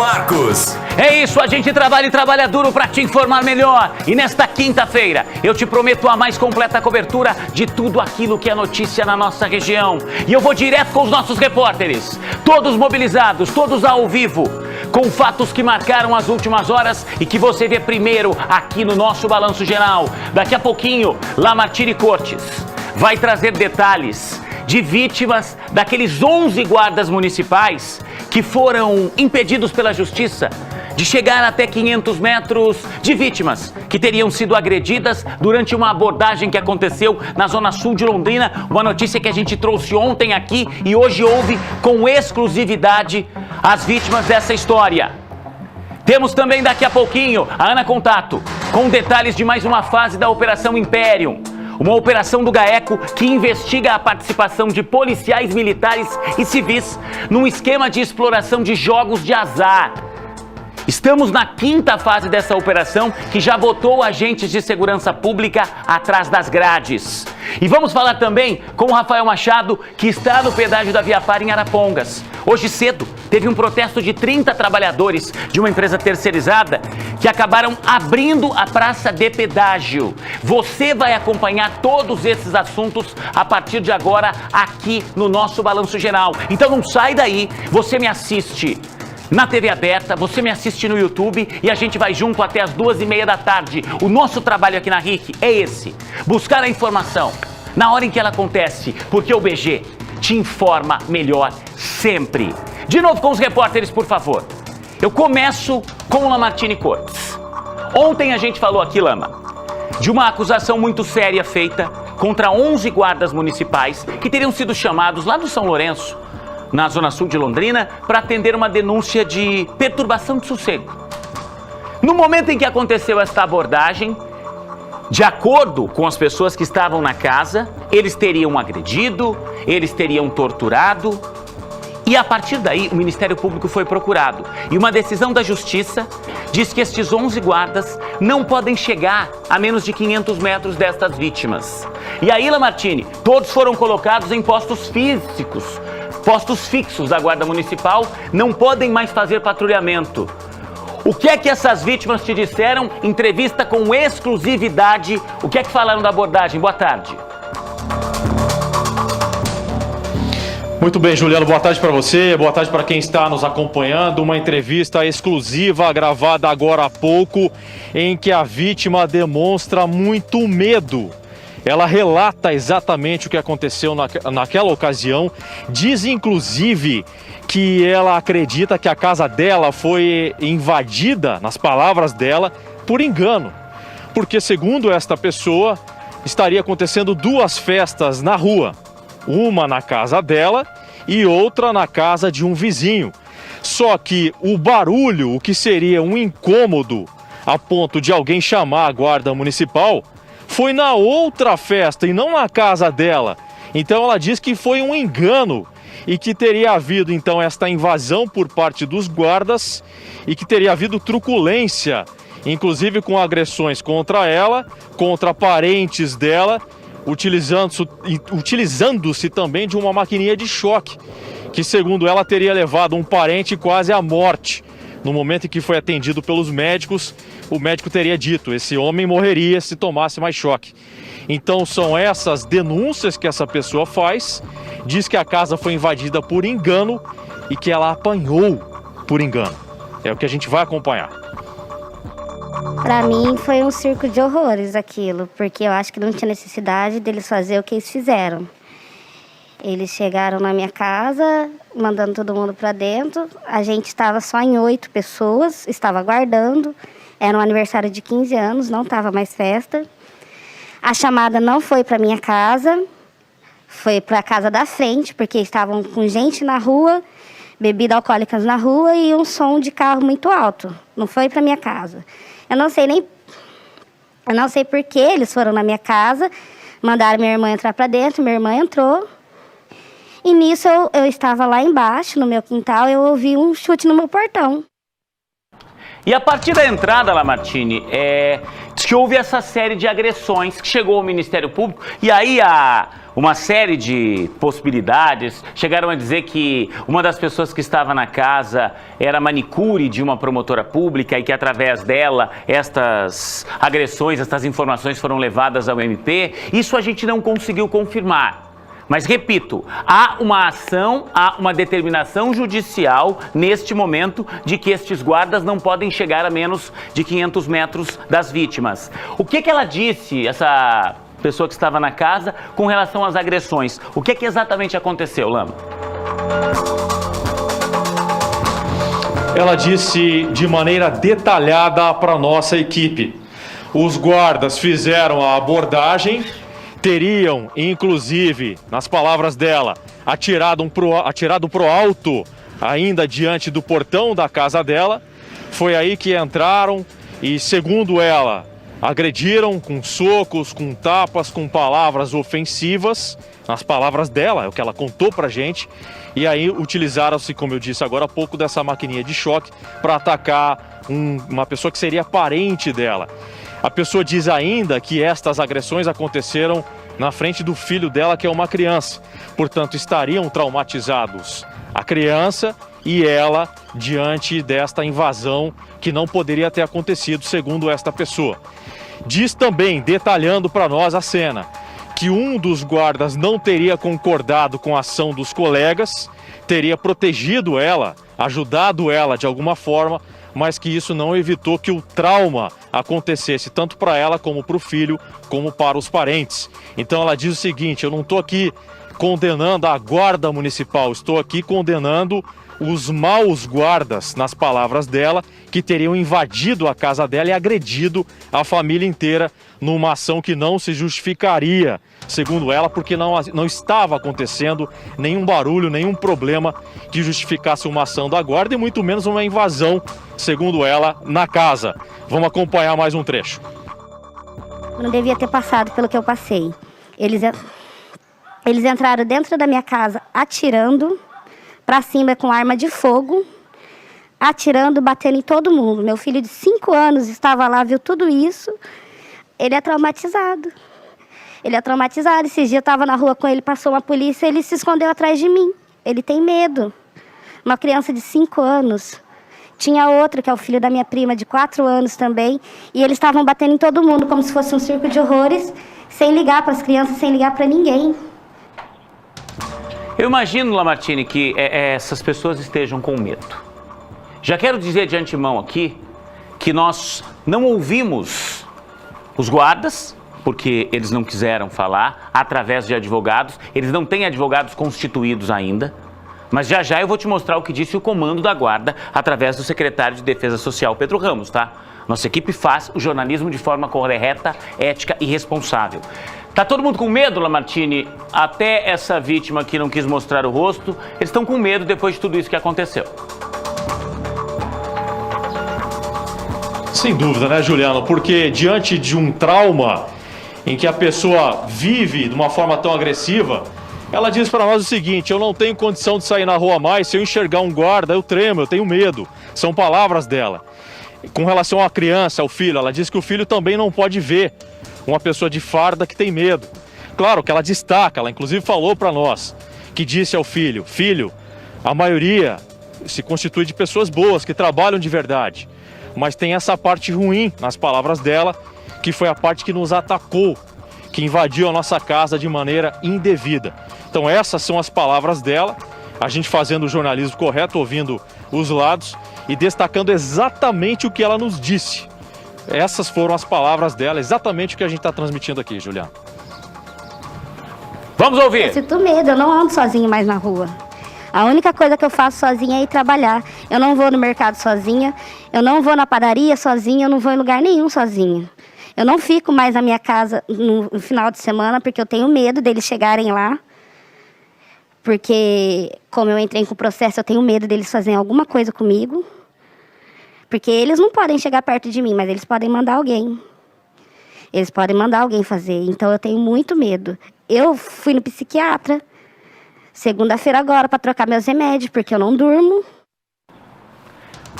Marcos. É isso, a gente trabalha e trabalha duro para te informar melhor. E nesta quinta-feira, eu te prometo a mais completa cobertura de tudo aquilo que é notícia na nossa região. E eu vou direto com os nossos repórteres, todos mobilizados, todos ao vivo, com fatos que marcaram as últimas horas e que você vê primeiro aqui no nosso Balanço Geral. Daqui a pouquinho, Lamartine Cortes vai trazer detalhes de vítimas daqueles 11 guardas municipais que foram impedidos pela justiça de chegar até 500 metros, de vítimas que teriam sido agredidas durante uma abordagem que aconteceu na zona sul de Londrina. Uma notícia que a gente trouxe ontem aqui e hoje houve com exclusividade as vítimas dessa história. Temos também daqui a pouquinho a Ana Contato com detalhes de mais uma fase da Operação Imperium. Uma operação do GAECO que investiga a participação de policiais militares e civis num esquema de exploração de jogos de azar. Estamos na quinta fase dessa operação que já botou agentes de segurança pública atrás das grades. E vamos falar também com o Rafael Machado, que está no pedágio da Via Par em Arapongas. Hoje cedo, teve um protesto de 30 trabalhadores de uma empresa terceirizada que acabaram abrindo a praça de pedágio. Você vai acompanhar todos esses assuntos a partir de agora aqui no nosso Balanço Geral. Então não sai daí, você me assiste na TV aberta, você me assiste no YouTube e a gente vai junto até as 2h30 da tarde. O nosso trabalho aqui na RIC é esse, buscar a informação na hora em que ela acontece, porque o BG te informa melhor sempre. De novo com os repórteres, por favor. Eu começo com o Lamartine Cortes. Ontem a gente falou aqui, Lama, de uma acusação muito séria feita contra 11 guardas municipais que teriam sido chamados lá do São Lourenço, na zona sul de Londrina, para atender uma denúncia de perturbação de sossego. No momento em que aconteceu esta abordagem, de acordo com as pessoas que estavam na casa, eles teriam agredido, eles teriam torturado, e a partir daí o Ministério Público foi procurado. E uma decisão da Justiça diz que estes 11 guardas não podem chegar a menos de 500 metros destas vítimas. E aí, Lamartine, todos foram colocados em postos físicos, postos fixos da Guarda Municipal, não podem mais fazer patrulhamento. O que é que essas vítimas te disseram? Entrevista com exclusividade. O que é que falaram da abordagem? Boa tarde. Muito bem, Juliano, boa tarde para você, boa tarde para quem está nos acompanhando. Uma entrevista exclusiva gravada agora há pouco, em que a vítima demonstra muito medo. Ela relata exatamente o que aconteceu naquela ocasião, diz inclusive que ela acredita que a casa dela foi invadida, nas palavras dela, por engano. Porque, segundo esta pessoa, estaria acontecendo duas festas na rua. Uma na casa dela e outra na casa de um vizinho. Só que o barulho, o que seria um incômodo a ponto de alguém chamar a guarda municipal, foi na outra festa e não na casa dela. Então ela diz que foi um engano e que teria havido então esta invasão por parte dos guardas e que teria havido truculência, inclusive com agressões contra ela, contra parentes dela, utilizando-se também de uma maquininha de choque, que segundo ela teria levado um parente quase à morte. No momento em que foi atendido pelos médicos, o médico teria dito: esse homem morreria se tomasse mais choque. Então são essas denúncias que essa pessoa faz, diz que a casa foi invadida por engano e que ela apanhou por engano. É o que a gente vai acompanhar. Para mim foi um circo de horrores aquilo, porque eu acho que não tinha necessidade deles fazer o que eles fizeram. Eles chegaram na minha casa, mandando todo mundo para dentro. A gente estava só em 8 pessoas, estava aguardando. Era um aniversário de 15 anos, não estava mais festa. A chamada não foi para minha casa, foi para a casa da frente, porque estavam com gente na rua, bebidas alcoólicas na rua e um som de carro muito alto. Não foi para minha casa. Eu não sei por que eles foram na minha casa, mandaram minha irmã entrar para dentro, minha irmã entrou. E nisso eu estava lá embaixo, no meu quintal, eu ouvi um chute no meu portão. E a partir da entrada, Lamartine, diz que houve essa série de agressões que chegou ao Ministério Público e aí uma série de possibilidades. Chegaram a dizer que uma das pessoas que estava na casa era manicure de uma promotora pública e que através dela estas agressões, estas informações foram levadas ao MP. Isso a gente não conseguiu confirmar. Mas, repito, há uma ação, há uma determinação judicial neste momento de que estes guardas não podem chegar a menos de 500 metros das vítimas. O que ela disse, essa pessoa que estava na casa, com relação às agressões? O que exatamente aconteceu, Lama? Ela disse de maneira detalhada para a nossa equipe. Os guardas fizeram a abordagem, teriam, inclusive, nas palavras dela, atirado pro alto, ainda diante do portão da casa dela. Foi aí que entraram e, segundo ela, agrediram com socos, com tapas, com palavras ofensivas. Nas palavras dela, é o que ela contou pra gente. E aí utilizaram-se, como eu disse agora há pouco, dessa maquininha de choque para atacar uma pessoa que seria parente dela. A pessoa diz ainda que estas agressões aconteceram na frente do filho dela, que é uma criança. Portanto, estariam traumatizados a criança e ela diante desta invasão que não poderia ter acontecido, segundo esta pessoa. Diz também, detalhando para nós a cena, que um dos guardas não teria concordado com a ação dos colegas, teria protegido ela, ajudado ela de alguma forma, mas que isso não evitou que o trauma acontecesse tanto para ela como para o filho, como para os parentes. Então ela diz o seguinte: eu não estou aqui condenando a guarda municipal, estou aqui condenando os maus guardas, nas palavras dela, que teriam invadido a casa dela e agredido a família inteira numa ação que não se justificaria, segundo ela, porque não estava acontecendo nenhum barulho, nenhum problema que justificasse uma ação da guarda e muito menos uma invasão, segundo ela, na casa. Vamos acompanhar mais um trecho. Não devia ter passado pelo que eu passei. Eles entraram dentro da minha casa atirando para cima com arma de fogo, atirando, batendo em todo mundo. Meu filho de 5 anos estava lá, viu tudo isso. Ele é traumatizado. Ele é traumatizado. Esses dias eu estava na rua com ele, passou uma polícia, ele se escondeu atrás de mim. Ele tem medo. Uma criança de 5 anos. Tinha outro, que é o filho da minha prima, de 4 anos também. E eles estavam batendo em todo mundo, como se fosse um circo de horrores, sem ligar para as crianças, sem ligar para ninguém. Eu imagino, Lamartine, que essas pessoas estejam com medo. Já quero dizer de antemão aqui que nós não ouvimos os guardas, porque eles não quiseram falar, através de advogados. Eles não têm advogados constituídos ainda. Mas já já eu vou te mostrar o que disse o comando da guarda através do secretário de Defesa Social, Pedro Ramos, tá? Nossa equipe faz o jornalismo de forma correta, ética e responsável. Tá todo mundo com medo, Lamartine? Até essa vítima que não quis mostrar o rosto, eles estão com medo depois de tudo isso que aconteceu. Sem dúvida, né, Juliano? Porque diante de um trauma em que a pessoa vive de uma forma tão agressiva, ela diz para nós o seguinte: eu não tenho condição de sair na rua mais, se eu enxergar um guarda, eu tremo, eu tenho medo. São palavras dela. Com relação à criança, ao filho, ela diz que o filho também não pode ver uma pessoa de farda que tem medo. Claro que ela destaca, ela inclusive falou para nós, que disse ao filho: filho, a maioria se constitui de pessoas boas, que trabalham de verdade. Mas tem essa parte ruim, nas palavras dela, que foi a parte que nos atacou, que invadiu a nossa casa de maneira indevida. Então essas são as palavras dela, a gente fazendo o jornalismo correto, ouvindo os lados e destacando exatamente o que ela nos disse. Essas foram as palavras dela, exatamente o que a gente está transmitindo aqui, Juliana. Vamos ouvir! Eu sinto medo, eu não ando sozinha mais na rua. A única coisa que eu faço sozinha é ir trabalhar. Eu não vou no mercado sozinha, eu não vou na padaria sozinha, eu não vou em lugar nenhum sozinha. Eu não fico mais na minha casa no final de semana, porque eu tenho medo deles chegarem lá. Porque, como eu entrei com o processo, eu tenho medo deles fazerem alguma coisa comigo. Porque eles não podem chegar perto de mim, mas eles podem mandar alguém. Eles podem mandar alguém fazer. Então, eu tenho muito medo. Eu fui no psiquiatra segunda-feira agora para trocar meus remédios, porque eu não durmo.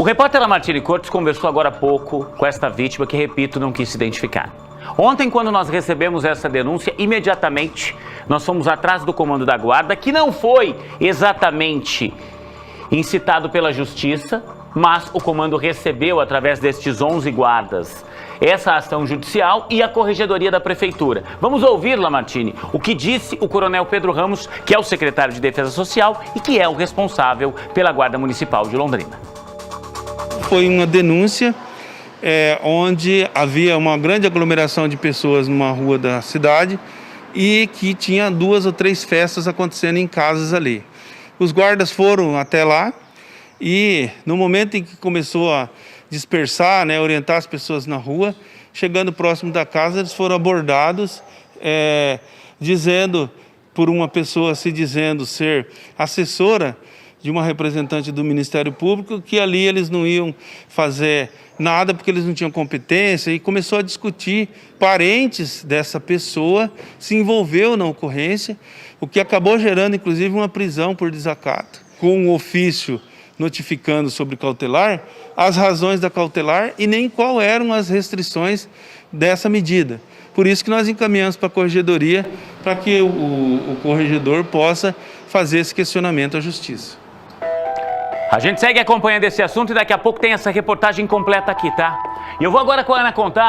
O repórter Lamartine Cortes conversou agora há pouco com esta vítima que, repito, não quis se identificar. Ontem, quando nós recebemos essa denúncia, imediatamente nós fomos atrás do comando da guarda, que não foi exatamente incitado pela justiça, mas o comando recebeu, através destes 11 guardas, essa ação judicial e a corregedoria da prefeitura. Vamos ouvir, Lamartine, o que disse o coronel Pedro Ramos, que é o secretário de Defesa Social e que é o responsável pela Guarda Municipal de Londrina. Foi uma denúncia onde havia uma grande aglomeração de pessoas numa rua da cidade e que tinha 2 ou 3 festas acontecendo em casas ali. Os guardas foram até lá e no momento em que começou a dispersar, orientar as pessoas na rua, chegando próximo da casa, eles foram abordados, dizendo, por uma pessoa se dizendo ser assessora de uma representante do Ministério Público, que ali eles não iam fazer nada porque eles não tinham competência, e começou a discutir. Parentes dessa pessoa se envolveu na ocorrência, o que acabou gerando inclusive uma prisão por desacato, com um ofício notificando sobre cautelar as razões da cautelar e nem qual eram as restrições dessa medida. Por isso que nós encaminhamos para a corregedoria, para que o corregedor possa fazer esse questionamento à justiça. A gente segue acompanhando esse assunto e daqui a pouco tem essa reportagem completa aqui, tá? E eu vou agora com a Ana contar